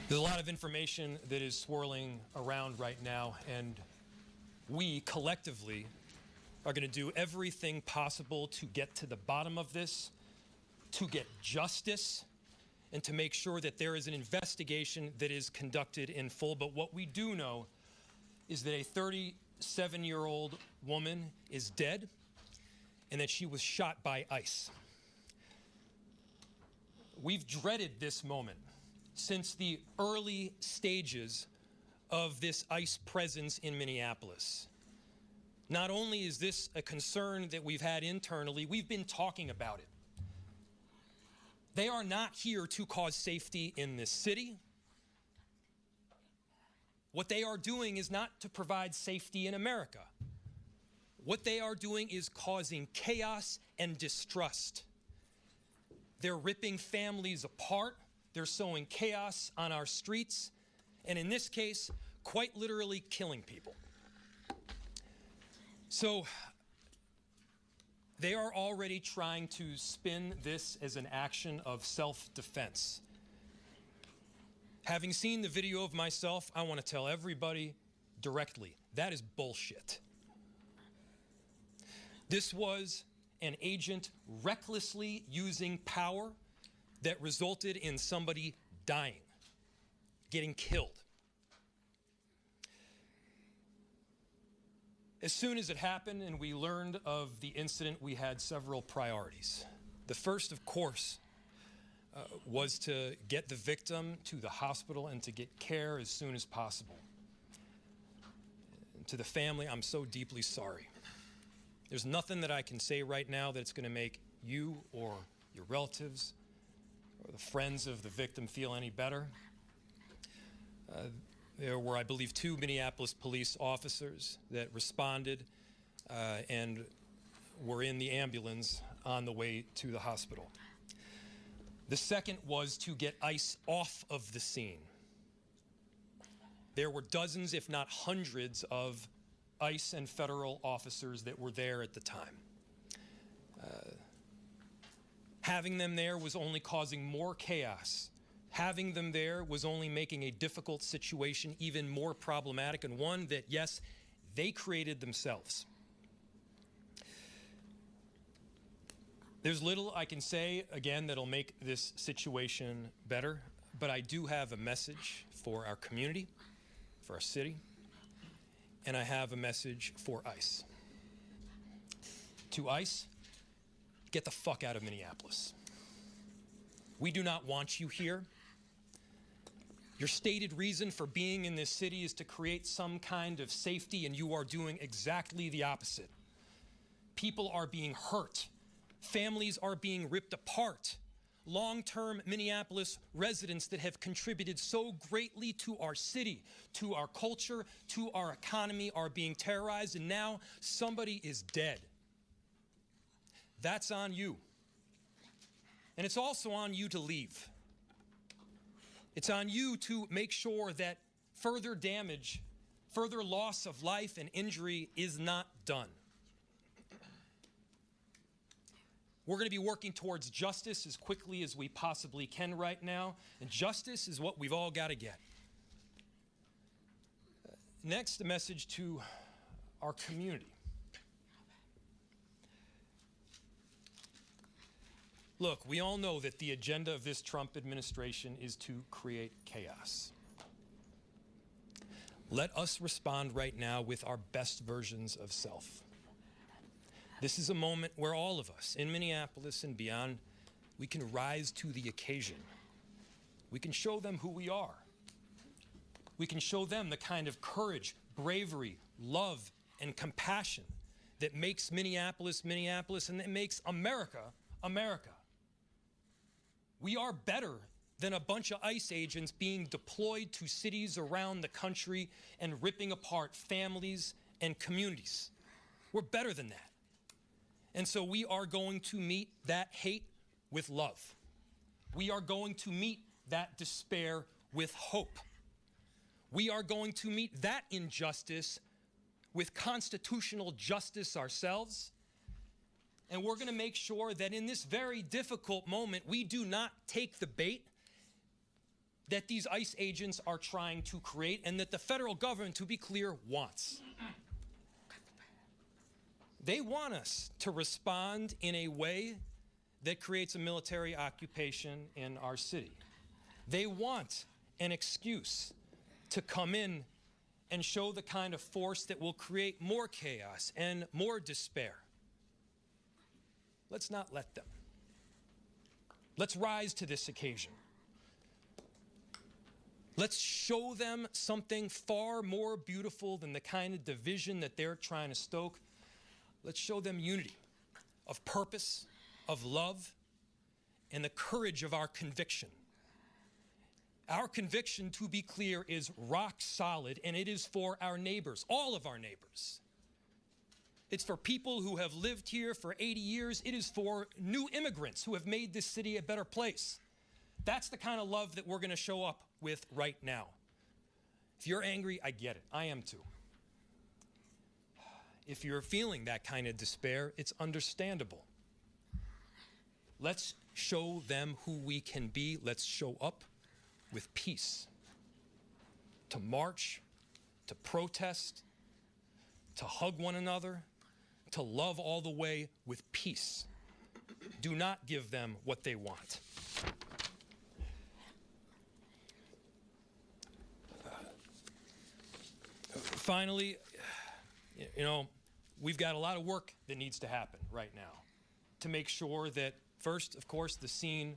There's a lot of information that is swirling around right now, and we collectively are going to do everything possible to get to the bottom of this, to get justice, and to make sure that there is an investigation that is conducted in full. But what we do know is that a 37-year-old woman is dead and that she was shot by ICE. We've dreaded this moment since the early stages of this ICE presence in Minneapolis. Not only is this a concern that we've had internally, we've been talking about it. They are not here to cause safety in this city. What they are doing is not to provide safety in America. What they are doing is causing chaos and distrust. They're ripping families apart. They're sowing chaos on our streets, and in this case, quite literally killing people. So they are already trying to spin this as an action of self-defense. Having seen the video of myself, I want to tell everybody directly, that is bullshit. This was an agent recklessly using power that resulted in somebody dying, getting killed. As soon as it happened and we learned of the incident, we had several priorities. The first, of course, was to get the victim to the hospital and to get care as soon as possible. And to the family, I'm so deeply sorry. There's nothing that I can say right now that's going to make you or your relatives or the friends of the victim feel any better. There were, I believe, 2 Minneapolis police officers that responded and were in the ambulance on the way to the hospital. The second was to get ICE off of the scene. There were dozens, if not hundreds, of ICE and federal officers that were there at the time. Having them there was only causing more chaos. Having them there was only making a difficult situation even more problematic, and one that, yes, they created themselves. There's little I can say, again, that'll make this situation better, but I do have a message for our community, for our city, and I have a message for ICE. To ICE, get the fuck out of Minneapolis. We do not want you here. Your stated reason for being in this city is to create some kind of safety, and you are doing exactly the opposite. People are being hurt. Families are being ripped apart. Long-term Minneapolis residents that have contributed so greatly to our city, to our culture, to our economy are being terrorized, and now somebody is dead. That's on you. And it's also on you to leave. It's on you to make sure that further damage, further loss of life and injury is not done. We're going to be working towards justice as quickly as we possibly can right now, and justice is what we've all got to get. Next, a message to our community. Look, we all know that the agenda of this Trump administration is to create chaos. Let us respond right now with our best versions of self. This is a moment where all of us in Minneapolis and beyond, we can rise to the occasion. We can show them who we are. We can show them the kind of courage, bravery, love, and compassion that makes Minneapolis, Minneapolis, and that makes America, America. We are better than a bunch of ICE agents being deployed to cities around the country and ripping apart families and communities. We're better than that. And so we are going to meet that hate with love. We are going to meet that despair with hope. We are going to meet that injustice with constitutional justice ourselves. And we're going to make sure that in this very difficult moment, we do not take the bait that these ICE agents are trying to create and that the federal government, to be clear, wants. They want us to respond in a way that creates a military occupation in our city. They want an excuse to come in and show the kind of force that will create more chaos and more despair. Let's not let them. Let's rise to this occasion. Let's show them something far more beautiful than the kind of division that they're trying to stoke. Let's show them unity of purpose, of love, and the courage of our conviction. Our conviction, to be clear, is rock solid, and it is for our neighbors, all of our neighbors. It's for people who have lived here for 80 years. It is for new immigrants who have made this city a better place. That's the kind of love that we're going to show up with right now. If you're angry, I get it. I am too. If you're feeling that kind of despair, it's understandable. Let's show them who we can be. Let's show up with peace. To march, to protest, to hug one another, to love all the way with peace. Do not give them what they want. Finally, we've got a lot of work that needs to happen right now to make sure that, first, of course, the scene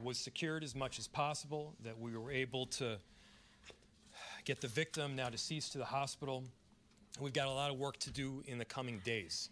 was secured as much as possible, that we were able to get the victim, now deceased, to the hospital. We've got a lot of work to do in the coming days.